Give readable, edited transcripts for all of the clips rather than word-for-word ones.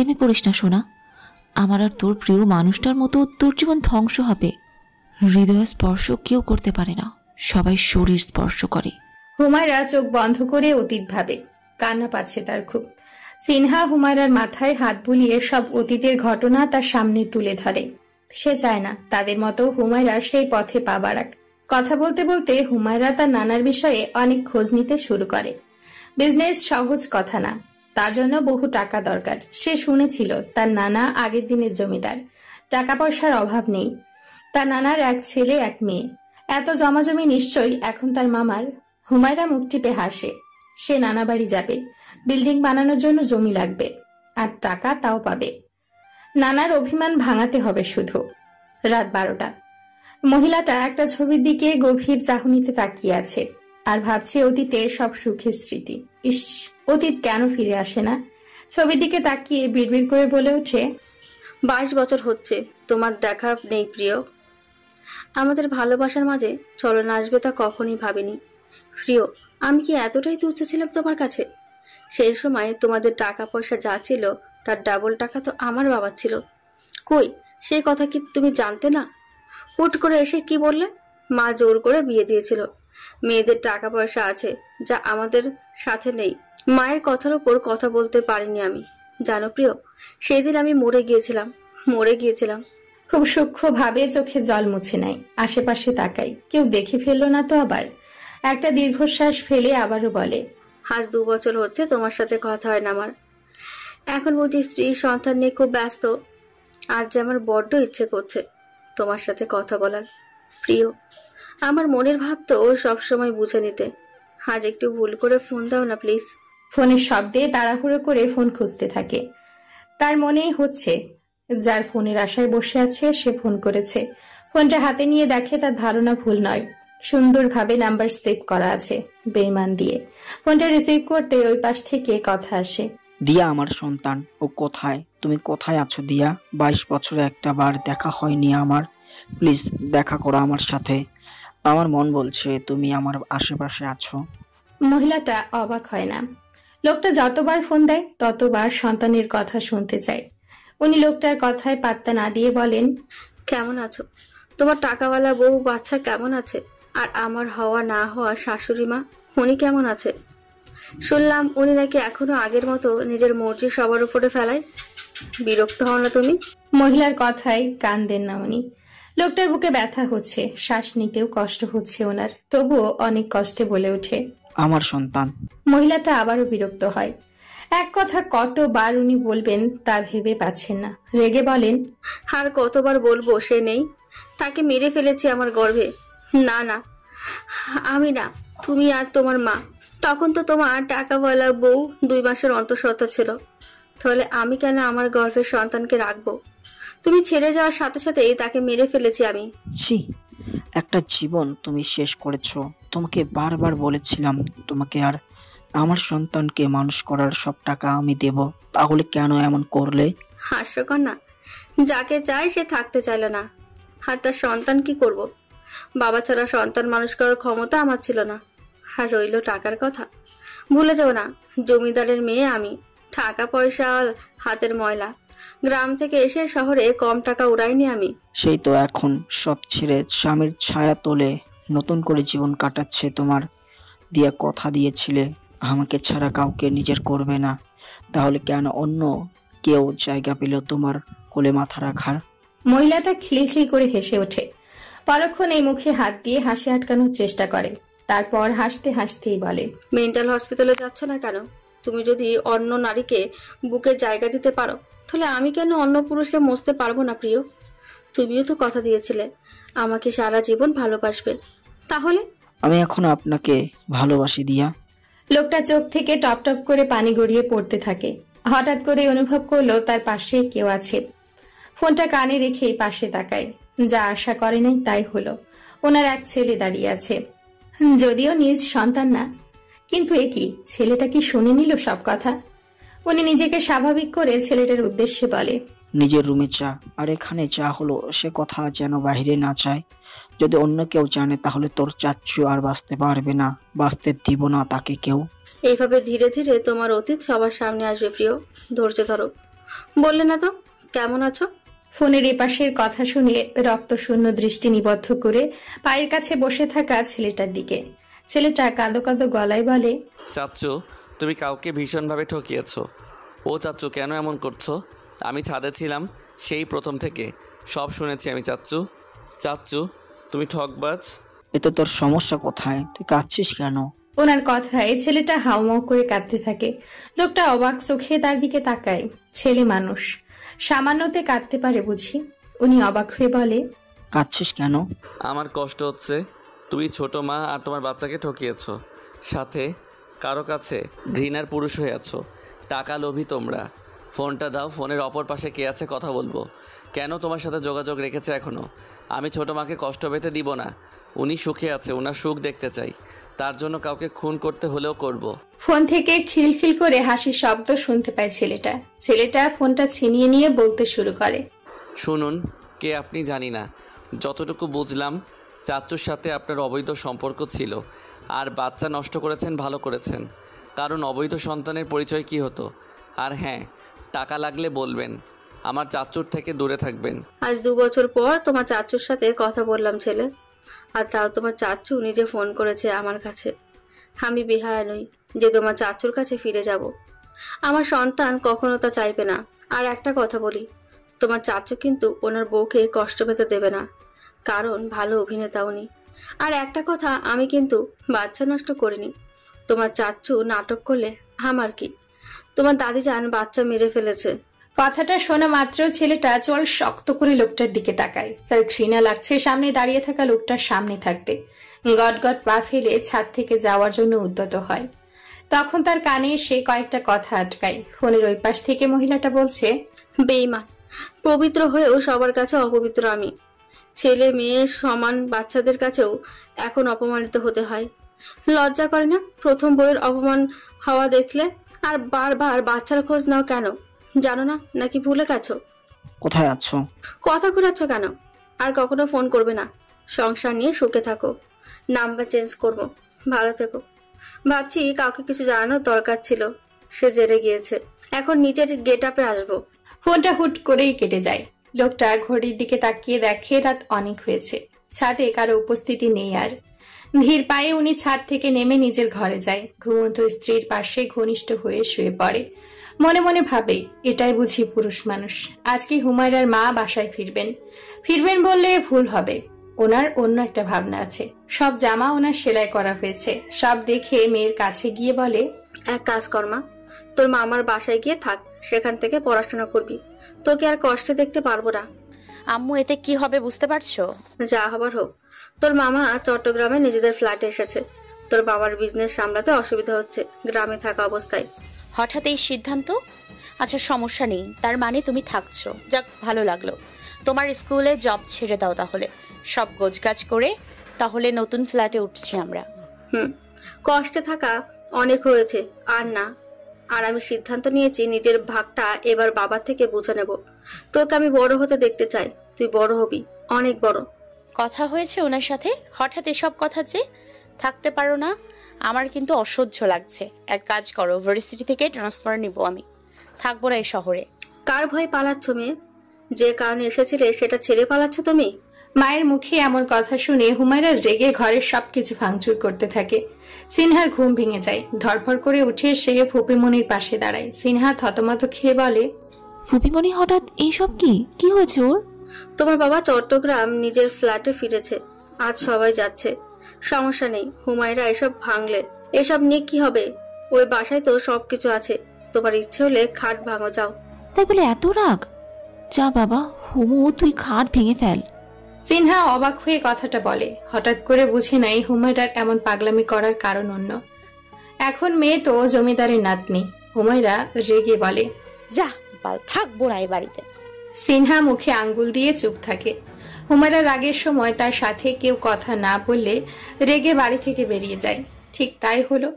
প্রেমে পড়িস না সোনা। আমার আর তোর প্রিয় মানুষটার মতো তোর জীবন ধ্বংস হবে। হৃদয় স্পর্শ কেউ করতে পারে না, সবাই শরীর স্পর্শ করে। হুমায়রা চোখ বন্ধ করে অতীত ভাবে। কান্না পাচ্ছে তার খুব। সিনহা হুমায়রার মাথায় হাত বুলিয়ে সব অতীতের ঘটনা তার সামনে তুলে ধরে। সে চায় না তাদের মতো হুমায়রা সেই পথে পা বাড়াক। কথা বলতে বলতে হুমায়রা তার নানার বিষয়ে অনেক খোঁজ নিতে শুরু করে। বিজনেস সহজ কথা না, তার জন্য বহু টাকা দরকার। সে শুনেছিল তার নানা আগের দিনের জমিদার, টাকা পয়সার অভাব নেই। তার নানার এক ছেলে এক মেয়ে, এত জমাজমি নিশ্চয়ই এখন তার মামার। হুমায়রা মুখ টিপে হাসে। সে নানা বাড়ি যাবে, বিল্ডিং বানানোর জন্য জমি লাগবে, আর টাকা তাও পাবে। নানার অভিমান ভাঙাতে হবে শুধু। রাত 12টা। মহিলাটা একটা ছবির দিকে গভীর চাহনিতে তাকিয়ে আছে আর ভাবছে অতীতের সব সুখের স্মৃতি। ইস, অতীত কেন ফিরে আসে না? ছবির দিকে তাকিয়ে বিড়বিড় করে বলে ওঠে, 22 বছর হচ্ছে তোমার দেখা নেই প্রিয়। আমাদের ভালোবাসার মাঝে চলনা আসবে তা কখনই ভাবিনি প্রিয়। আমি কি এতটাই তুচ্ছ ছিলাম তোমার কাছে? সেই সময় তোমাদের টাকা পয়সা যা ছিল তার ডাবল টাকা তো আমার বাবার ছিল। কই, সেই কথা কি তুমি জানতে না? হুট করে এসে কি বললে? মা জোর করে বিয়ে দিয়েছিল। মেয়েদের টাকা পয়সা আছে যা আমাদের সাথে নেই। মায়ের কথার উপর কথা বলতে পারিনি আমি। জানো প্রিয়, সেদিন আমি মরে গিয়েছিলাম। খুব সূক্ষ্ম ভাবে চোখে জল মুছে নেয়। আশেপাশে তাকাই, কেউ দেখে ফেললো না তো আবার? একটা দীর্ঘশ্বাস ফেলে আবারও বলে, আজ 2 বছর হচ্ছে তোমার সাথে কথা হয় না আমার। এখন বুঝি স্ত্রী সন্তান নিয়ে খুব ব্যস্ত। আজ যে আমার বড্ড ইচ্ছে করছে তোমার সাথে কথা বলার প্রিয়। আমার মনের ভাব তো ও সবসময় বুঝে নিতে। আজ একটু ভুল করে ফোন দাও না প্লিজ। ফোনের শব্দে তাড়াহুড়ো করে ফোন খুঁজতে থাকে। তার মনেই হচ্ছে যার ফোনের আশায় বসে আছে সে ফোন করেছে। ফোনটা হাতে নিয়ে দেখে তার ধারণা ভুল নয়। সুন্দরভাবে নাম্বার সেভ করা আছে বেঈমান দিয়ে। ফোনটা রিসিভ করতে ওই পাশ থেকে কথা আসে, দিয়া আমার সন্তান, ও কোথায়? তুমি কোথায় আছো দিয়া? 22 বছরে একটা বার দেখা হয়নি আমার। প্লিজ দেখা করো আমার সাথে। আমার মন বলছে তুমি আমার আশেপাশে আছো। মহিলাটা অবাক হয় না। লোকটা যতবার ফোন দেয় ততবার সন্তানের কথা শুনতে চায়। উনি লোকটার কথায় পাত্তা না দিয়ে বলেন, কেমন আছো? তোমার টাকাওয়ালা বউ বাচ্চা কেমন আছে? আর আমার হওয়া না হওয়া শাশুড়ি মা, উনি কেমন আছে? শুনলাম উনি নাকি এখনো আগের মতো নিজের মর্জি সবার উপরে ফেলায়। বিরক্ত হও না তুমি? মহিলার কথায় কান দেন না উনি। লোকটার বুকে ব্যথা হচ্ছে, শ্বাস নিতেও কষ্ট হচ্ছে ওনার, তবুও অনেক কষ্টে বলে ওঠে, আমার সন্তান। মহিলাটা আবারও বিরক্ত হয়। এক কথা কতবার উনি বলবেন তা ভেবে পাচ্ছেন না। রেগে বলেন, আর কতবার বলবো সে নেই? তাকে মেরে ফেলেছি আমার গর্ভে। না না, আমি না, তুমি আর তোমার মা। তখন তো তোমার টাকাওয়ালা বউ 2 মাসের অন্তঃসত্ত্বা ছিল। তাহলে আমি কেন আমার গর্ভের সন্তানকে রাখবো? তুমি ছেড়ে যাওয়ার সাথে সাথেই তাকে মেরে ফেলেছি আমি। ছি, একটা জীবন তুমি শেষ করেছো। তোমাকে বারবার বলেছিলাম তোমাকে আর আমার সন্তানকে মানুষ করার সব টাকা আমি দেব, তাহলে কেন এমন করলে? হাস্যকর না? যাকে চাই সে থাকতে চাইল না, আর তার সন্তান কি করব? বাবা ছাড়া সন্তান মানুষ করার ক্ষমতা আমার ছিল না। আর রইল টাকার কথা, ভুলে যাও না জমিদারের মেয়ে আমি। টাকা পয়সা হাতের ময়লা। গ্রাম থেকে এসে শহরে কম টাকা উড়াইনি আমি। সেই তো এখন সব ছেড়ে স্বামীর ছায়া তোলে নতুন করে জীবন কাটাচ্ছে। তোমার দিয়া কথা দিয়েছিলে আমাকে ছাড়া কাউকে নিজের করবে না, তাহলে কেন অন্য কেউ জায়গা পেল তোমার কোলে মাথা রাখার? মহিলাটা খিলখিল করে হেসে ওঠে। পরক্ষণ এই মুখে হাত দিয়ে হাসি আটকানোর চেষ্টা করে, তারপর হাসতে হাসতেই বলে, মেন্টাল হসপিটালে যাচ্ছ না কেন? তুমি যদি অন্য নারীকে বুকে জায়গা দিতে পারো, তাহলে আমি কেন অন্য পুরুষকে মসতে পারবো না প্রিয়? তুমিও তো কথা দিয়েছিলে আমাকে সারা জীবন ভালোবাসবে। তাহলে আমি এখন আপনাকে ভালোবাসি দিয়া। লোকটা চোখ থেকে টপ টপ করে পানি গড়িয়ে পড়তে থাকে। হঠাৎ করে অনুভব করলো তার পাশে কেউ আছে। ফোনটা কানে রেখে পাশে তাকায়। যা আশা করে নাই তাই হলো। ওনার এক ছেলে দাঁড়িয়ে আছে, যদিও নিজ সন্তান না, কিন্তু এ কি, ছেলেটা কি শুনে নিল সব কথা? উনি নিজেকে স্বাভাবিক করে ছেলেটার উদ্দেশ্যে বলে, নিজের রুমে চা, আর এখানে চা হলো সে কথা যেন বাহিরে না চায়। যদি অন্য কেউ জানে তাহলে তোর চাচ্চু আর বাঁচতে পারবে না, বাঁচতে দিব না তাকে কেউ। এইভাবে ধীরে ধীরে তোমার অতীত সবার সামনে আসবে প্রিয়। ধৈর্য ধরো। বললে না তো কেমন আছো? ফোনের এপাশের কথা শুনে রক্তশূন্য দৃষ্টি নিবদ্ধ করে পায়ের কাছে বসে থাকা ছেলেটার দিকে। ছেলেটা কাঁদো কাঁদো গলায় বলে, চাচ্চু, তুমি কাউকে ভীষণভাবে ঠকিয়েছো। ও চাচ্চু, কেন এমন করছো? আমি ছাদে ছিলাম সেই প্রথম থেকে, সব শুনেছি আমি। চাচ্চু, চাচ্চু, তুমি ঠকবাজ। এতে তোর সমস্যা কোথায়? তুই কাঁদছিস কেন? ওনার কথায় ছেলেটা হাউমাউ করে কাঁদতে থাকে। লোকটা অবাক চোখে তার দিকে তাকায়। ছেলে মানুষ, সামান্যতে কাঁদতে পারে বুঝি? উনি অবাক হয়ে বলে, কাঁদছিস কেন? আমার কষ্ট হচ্ছে। তুমি ছোট মা আর তোমার বাচ্চাকে ঠকিয়েছো, সাথে কারো কাছে ঘৃণার পুরুষ হয়ে আছো। টাকা লোভী তোমরা। ফোনটা দাও, ফোনের অপর পাশে কে আছে কথা বলবো। কেন তোমার সাথে যোগাযোগ রেখেছে এখনও? আমি ছোট মাকে কষ্ট পেতে দিব না। উনি সুখে আছে, ওনার সুখ দেখতে চাই। তার জন্য কাউকে খুন করতে হলেও করব। ফোন থেকে খিলখিল করে হাসির শব্দ শুনতে পায় ছেলেটা। ছেলেটা ফোনটা ছিনিয়ে নিয়ে বলতে শুরু করে, শুনুন, কে আপনি জানি না। যতটুকু বুঝলাম, চাচ্চুর সাথে আপনার অবৈধ সম্পর্ক ছিল, আর বাচ্চা নষ্ট করেছেন, ভালো করেছেন। কারণ অবৈধ সন্তানের পরিচয় কি হতো? আর হ্যাঁ, টাকা লাগলে বলবেন, আমার চাচ্চুর থেকে দূরে থাকবেন। আজ 2 বছর পর তোমার চাচুর সাথে কথা বললাম ছেলে, আর তাও তোমার চাচু নিজে ফোন করেছে আমার কাছে। আমি বেহায়া নই যে তোমার চাচুর কাছে ফিরে যাব। আমার সন্তান কখনো তা চাইবে না। আর একটা কথা বলি, তোমার চাচু কিন্তু ওনার বউকে কষ্ট পেতে দেবে না, কারণ ভালো অভিনেতা উনি। আর একটা কথা, আমি কিন্তু বাচ্চা নষ্ট করিনি। তোমার চাচু নাটক করলে আমার কি? তোমার দাদি যান বাচ্চা মেরে ফেলেছে। কথাটা শোনা মাত্র ছেলেটা চোল শক্ত করে লোকটার দিকে তাকায়। তার ঘৃণা লাগছে সামনে দাঁড়িয়ে থাকা লোকটার সামনে থাকতে। গট গট পা ফেলে ছাদ থেকে যাওয়ার জন্য উদ্যত হয়। তখন তার কানে সে কয়েকটা কথা আটকায়। ফোনের ওই পাশ থেকে মহিলাটা বলছে, বেঈমান, পবিত্র হয়েও সবার কাছে অপবিত্র আমি। ছেলে মেয়ে সমান, বাচ্চাদের কাছেও এখন অপমানিত হতে হয়। লজ্জা করে না প্রথম বইয়ের অপমান হওয়া দেখলে? আর বারবার বাচ্চার খোঁজ নাও কেন? জানো না নাকি ভুলে গেছো? কোথায় আছো? কথা ঘুরাচ্ছ কেন? আর কখনো ফোন করবে না। সংসার নিয়ে সুখে থাকো। নাম্বার চেঞ্জ করবো। ভালো থেকো। ভাবছি কাউকে কিছু জানানোর দরকার ছিল, সে জেরে গিয়েছে। এখন নিজের গেট আপে আসবো। ফোনটা হুট করেই কেটে যায়। লোকটা ঘড়ির দিকে তাকিয়ে দেখে রাত অনেক হয়েছে। ছাদে কারো উপস্থিতি নেই আর। ধীর পায়ে উনি ছাদ থেকে নেমে নিজের ঘরে যায়। ঘুমন্ত স্ত্রীর পাশে ঘনিষ্ঠ হয়ে শুয়ে পড়ে। মনে মনে ভাবে, এটাই বুঝি পুরুষ মানুষ। আজকে হুমায়রার মা বাসায় ফিরবেন বললে ভুল হবে। ওনার অন্য একটা ভাবনা আছে। সব জামা ওনার সেলাই করা হয়েছে। সব দেখে মেয়ের কাছে গিয়ে বলে, এক কাজ কর মা, তোর মামার বাসায় গিয়ে থাক, সেখান থেকে পড়াশোনা করবি। তোকে আর কষ্টে দেখতে পারবো না। আম্মু, এতে কি হবে বুঝতে পারছো? যা হবার হোক। তোর মামা চট্টগ্রামে নিজেদের ফ্ল্যাটে এসেছে। তোর বাবার বিজনেস সামলাতে অসুবিধা হচ্ছে গ্রামে থাকা অবস্থায়। হঠাৎ এই সিদ্ধান্ত? আচ্ছা, সমস্যা নেই। তার মানে তুমি থাকছো, যাক ভালো লাগলো। তোমার স্কুলে জব ছেড়ে দাও তাহলে, সব গোছগাছ করে। তাহলে নতুন ফ্ল্যাটে উঠছি আমরা। কষ্টে থাকা অনেক হয়েছে, আর না। আর আমি সিদ্ধান্ত নিয়েছি নিজের ভাগটা এবার বাবার থেকে বুঝে নেব। তোকে আমি বড় হতে দেখতে চাই। তুই বড় হবি, অনেক বড়। কথা হয়েছে ওনার সাথে? হঠাৎ এসব কথা যে? থাকতে পারো না? আমার কিন্তু অসহ্য লাগছে। এক কাজ করো, ভার্সিটি থেকে ট্রান্সফার নিব আমি। থাকবো না এই শহরে। কার ভয় পালাচ্ছ মেয়ে? যে কারণে এসেছিলে সেটা ছেড়ে পালাচ্ছ তুমি? মায়ের মুখে এমন কথা শুনে হুমায়রা রেগে ঘরের সবকিছু ভাঙচুর করতে থাকে। সিনহার ঘুম ভেঙে যায়। ধরফর করে উঠে সে ফুপিমনির পাশে দাঁড়ায়। সিনহা থতমত খেয়ে বলে, ফুপিমনি, হঠাৎ এইসব কি হয়েছে ওর? তোমার বাবা চট্টগ্রাম নিজের ফ্ল্যাটে ফিরেছে। আজ সবাই যাচ্ছে। সমস্যা নেই, হুমায়রা এসব ভাঙলে। এসব নিয়ে কি হবে? ওই বাসায় তো সবকিছু আছে। তোমার ইচ্ছে হলে খাট ভাঙো, যাও। তাই বলে এত রাগ? যা বাবা, হুমু তুই খাট ভেঙে ফেল। সিনহা অবাক হয়ে কথাটা বলে। হঠাৎ করে বুঝে নাই হুমায়রার এমন পাগলামি করার কারণ অন্য। এখন মেয়ে তো জমিদারের নাতনি। হুমায়রা রেগে বলে, যা বাল, থাকবো না এই বাড়িতে। সিনহা মুখে আঙ্গুল দিয়ে চুপ থাকে। হুমায়রা রাগের সময় তার সাথে কেউ কথা না বললে রেগে বাড়ি থেকে বেরিয়ে যায়। ঠিক তাই হলো।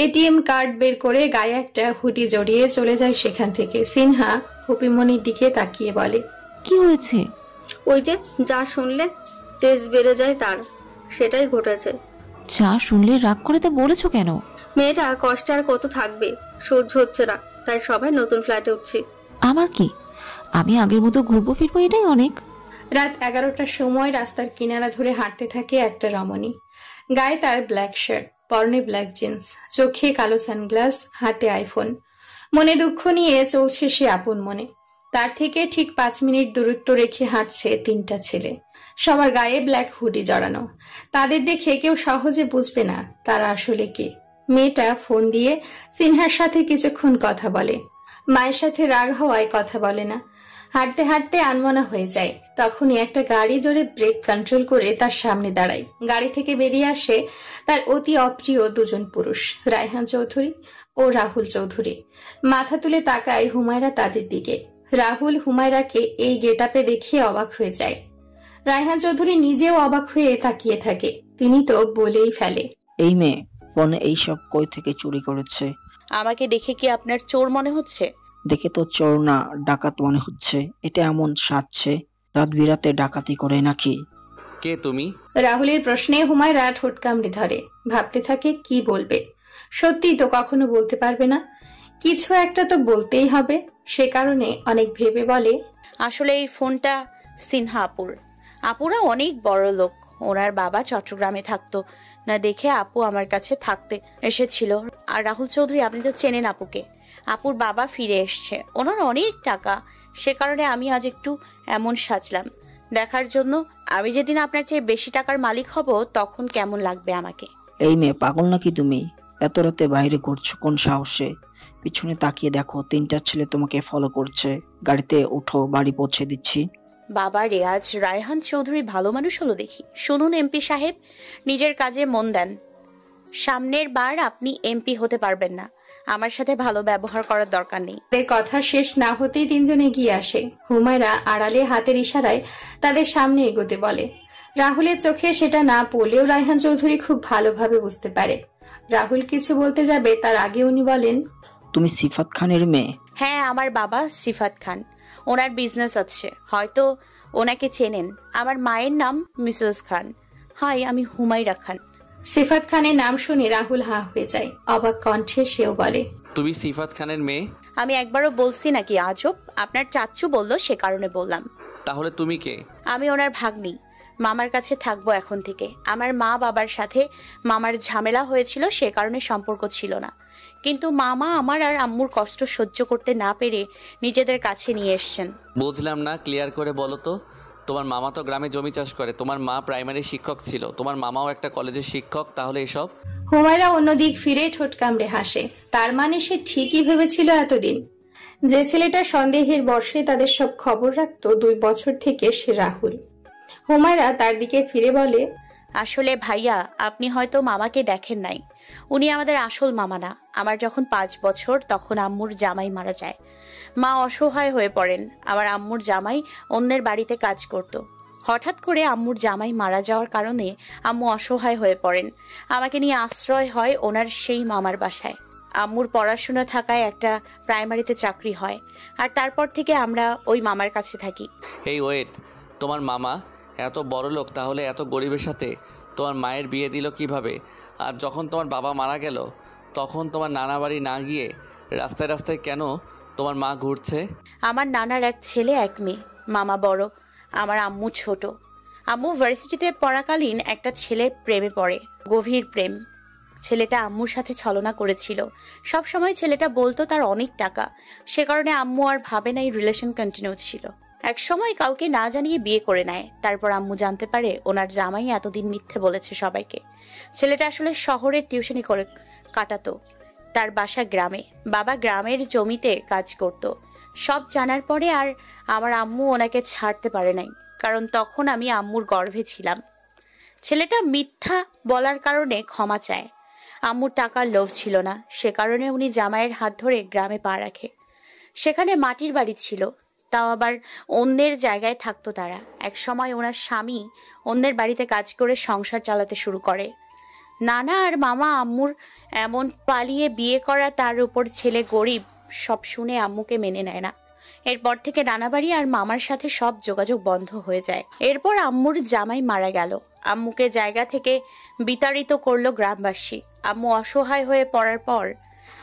এটিএম কার্ড বের করে গায়ে একটা হুডি জড়িয়ে চলে যায় সেখান থেকে। সিনহা ফুপিমনির দিকে তাকিয়ে বলে, কি হয়েছে? ওই যে যা শুনলে, তেজ বেড়ে যায় তার, সেটাই ঘটেছে। যা শুনলে রাগ করে তা বলেছো কেন? মেয়েটা কষ্টে আর কত থাকবে, সহ্য হচ্ছে না, তাই সবাই নতুন ফ্ল্যাটে উঠছি। আমার কি, আমি আগের মতো ঘুরবো ফিরবো, এটাই অনেক। রাত 11টার সময় রাস্তার কিনারা ধরে হাঁটতে থাকে একটা রমণী। গায়ে তার ব্ল্যাক শার্ট, পরনে ব্ল্যাক জিন্স, চোখে কালো সানগ্লাস, হাতে আইফোন। মনে দুঃখ নিয়ে চলছে সে আপন মনে। তার থেকে ঠিক 5 মিনিট দূরত্ব রেখে হাঁটছে 3টা ছেলে। সবার গায়ে ব্ল্যাক হুডি জড়ানো। তাদের দেখে কেউ সহজে বুঝবে না তারা আসলে কে। মেয়েটা ফোন দিয়ে সিনহার সাথে কিছুক্ষণ কথা বলে। মায়ের সাথে রাগ হওয়ায় কথা বলে না। হাঁটতে হাঁটতে আনমনা হয়ে যায়। তখনই একটা গাড়ি জোরে ব্রেক কন্ট্রোল করে তার সামনে দাঁড়ায়। গাড়ি থেকে বেরিয়ে আসে তার অতি অপ্রিয় দুজন পুরুষ, রায়হান চৌধুরী ও রাহুল চৌধুরী। মাথা তুলে তাকায় হুমায়রা তাদের দিকে। রাহুল হুমায়রাকে এই গেটআপে দেখে অবাক হয়ে যায়। রায়হান চৌধুরী নিজেও অবাক হয়ে তাকিয়ে থাকে। তিনি তো বলেই ফেলে, এই মেয়ে ফোনে এইসব কই থেকে চুরি করেছে? আমাকে দেখে কি আপনার চোর মনে হচ্ছে? দেখে তো চোর না, ডাকাত মনে হচ্ছে। এটা এমন সাজছে, রাত বিরাতে ডাকাতি করে নাকি? কে তুমি? রাহুলের প্রশ্নে হুমায়রা ঠোঁট কামড়ে ধরে। ভাবতে থাকে কি বলবে। সত্যি তো কখনো বলতে পারবে না, কিছু একটা তো বলতেই হবে। সে কারণে অনেক ভেবে বলে, আসলে এই ফোনটা সিনহা আপুর। আপুরা অনেক বড় লোক, ওনার বাবা চট্টগ্রামে থাকতো না দেখে আপু আমার কাছে থাকতে এসেছিল। আর রাহুল চৌধুরী আপনি তো চেনেন আপুকে, আপুর বাবা ফিরে এসছে, ওনার অনেক টাকা, সে কারণে আমি আজ একটু এমন সাজলাম দেখার জন্য আমি যেদিন আপনার চেয়ে বেশি টাকার মালিক হব তখন কেমন লাগবে আমাকে। এই মেয়ে পাগল নাকি তুমি? এত রাতে বাইরে ঘুরছো কোন সাহসে? পিছনে তাকিয়ে দেখো, 3টা ছেলে তোমাকে ফলো করছে। গাড়িতে উঠো, বাড়ি পৌঁছে দিচ্ছি। বাবা রে, আজ রায়হান চৌধুরী ভালো মানুষ হলো দেখি। শুনুন এমপি সাহেব, নিজের কাজে মন দেন। সামনের বার আপনি এমপি হতে পারবেন না, আমার সাথে ভালো ব্যবহার করার দরকার নেই। তাদের কথা শেষ না হতেই তিনজন এগিয়ে আসে। হুমায়রা আড়ালে হাতের ইশারায় তাদের সামনে এগোতে বলে। রাহুলের চোখে সেটা না পড়লেও রায়হান চৌধুরী খুব ভালোভাবে বুঝতে পারে। রাহুল কিছু বলতে যাবে তার আগে উনি বলেন, তুমি সিফাত খানের মেয়ে? হ্যাঁ, আমার বাবা সিফাত খান, ওনার বিজনেস আছে, হয়তো ওনাকে চেনেন। আমার মায়ের নাম মিসেস খান। হাই, আমি হুমায়রা খান। সিফাত খানের নাম শুনে রাহুল হা হয়ে যায়। অবাক কণ্ঠে সেও বলে, তুমি সিফাত খানের মেয়ে? আমি একবারও বলছি নাকি আজব? আপনার চাচ্চু বললো সে কারণে বললাম। তাহলে তুমি কে? আমি ওনার ভাগ্নি, মামার কাছে থাকবো এখন থেকে। আমার মা বাবার সাথে মামার ঝামেলা হয়েছিল, সে কারণে সম্পর্ক ছিল না, কিন্তু মামা আমার আর আম্মুর কষ্ট সহ্য করতে না পেরে নিজেদের কাছে নিয়ে এসছেন। বুঝলাম না, ক্লিয়ার করে বলো তো। তোমার মামা তো গ্রামে জমি চাষ করে, তোমার মা প্রাইমারি শিক্ষক ছিল, তোমার মামাও একটা কলেজের শিক্ষক, তাহলে এসব? হুমায়রা অন্যদিক ফিরে ঠোঁট কামড়ে হাসে। তার মানে সে ঠিকই ভেবেছিল এতদিন। যে ছেলেটা সন্দেহের বশে তাদের সব খবর রাখতো 2 বছর থেকে, সে রাহুল। হুমায়রা তার দিকে ফিরে বলে, আসলে ভাইয়া, আপনি হয়তো মামাকে দেখেন নাই, উনি আমাদের আসল মামা না। আমার যখন 5 বছর তখন আম্মুর জামাই মারা যায়। মা অসহায় হয়ে পড়েন। আমার আম্মুর জামাই অন্যের বাড়িতে কাজ করত। হঠাৎ করে আম্মুর জামাই মারা যাওয়ার কারণে আম্মু অসহায় হয়ে পড়েন। আমাকে নিয়ে আশ্রয় হয় ওনার সেই মামার বাসায়। আম্মুর পড়াশোনা থাকায় একটা প্রাইমারিতে চাকরি হয়, আর তারপর থেকে আমরা ওই মামার কাছে থাকি। এই ওয়েট, তোমার মামা এত বড় লোক, তাহলে এত গরিবের সাথে তোমার মায়ের বিয়ে দিল কিভাবে? আর যখন তোমার বাবা মারা গেল তখন তোমার নানা বাড়ি না গিয়ে রাস্তায় রাস্তায় কেন তোমার মা ঘুরছে? আমার নানার এক ছেলে এক মেয়ে, মামা বড়, আমার আম্মু ছোট। আম্মু ভার্সিটিতে পড়াকালীন একটা ছেলের প্রেমে পড়ে, গভীর প্রেম। ছেলেটা আম্মুর সাথে ছলনা করেছিল। সব সময় ছেলেটা বলতো তার অনেক টাকা, সে কারণে আম্মু আর ভাবে নাই, রিলেশন কন্টিনিউ ছিল। এক সময় কাউকে না জানিয়ে বিয়ে করে নেয়। তারপর আম্মু জানতে পারে ওনার জামাই এতদিন মিথ্যে বলেছে সবাইকে। ছেলেটা আসলে শহরের টিউশনি করে কাটাতো, তার বাসা গ্রামে, বাবা গ্রামের জমিতে কাজ করত। সব জানার পরে আর আমার আম্মু ওনাকে ছাড়তে পারে নাই, কারণ তখন আমি আম্মুর গর্ভে ছিলাম। ছেলেটা মিথ্যা বলার কারণে ক্ষমা চায়। আম্মুর টাকার লোভ ছিল না, সে কারণে উনি জামাইয়ের হাত ধরে গ্রামে পা রাখে। সেখানে মাটির বাড়ি ছিল, তাও আবার অন্যের জায়গায় থাকতো তারা। এক সময় ওনার স্বামী অন্যের বাড়িতে কাজ করে সংসার চালাতে শুরু করে। নানা আর মামা আম্মুর এমন পালিয়ে বিয়ে করা, তার উপর ছেলে গরিব, সব শুনে আম্মুকে মেনে নেয় না। এরপর থেকে নানা বাড়ি আর মামার সাথে সব যোগাযোগ বন্ধ হয়ে যায়। এরপর আম্মুর জামাই মারা গেল। আম্মুকে জায়গা থেকে বিতাড়িত করলো গ্রামবাসী। আম্মু অসহায় হয়ে পড়ার পর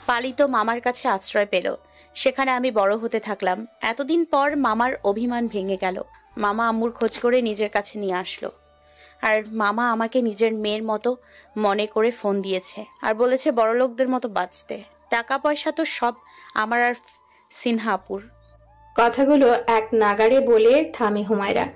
পালিত মামার কাছে আশ্রয় পেল। সেখানে আমি বড় হতে থাকলাম। এতদিন পর মামার অভিমান ভেঙে গেল। মামা আম্মুর খোঁজ করে নিজের কাছে নিয়ে আসলো। আর মামা আমাকে নিজের মেয়ের মতো মনে করে ফোন দিয়েছে আর বলেছে বড়লোকদের মতো বাঁচতে। টাকা পয়সা তো সব আমার আর সিনহাপুর। কথাগুলো এক নাগাড়ে বলে থামে হুমায়রা।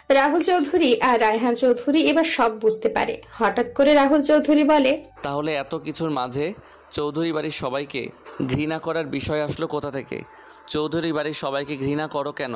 রাহুল চৌধুরী আর রায়হান চৌধুরী এবার সব বুঝতে পারে। হঠাৎ করে রাহুল চৌধুরী বলে, তাহলে এত কিছুর মাঝে চৌধুরী বাড়ির সবাইকে ঘৃণা করার বিষয় আসলো কোথা থেকে? চৌধুরী বাড়ির সবাইকে ঘৃণা করো কেন?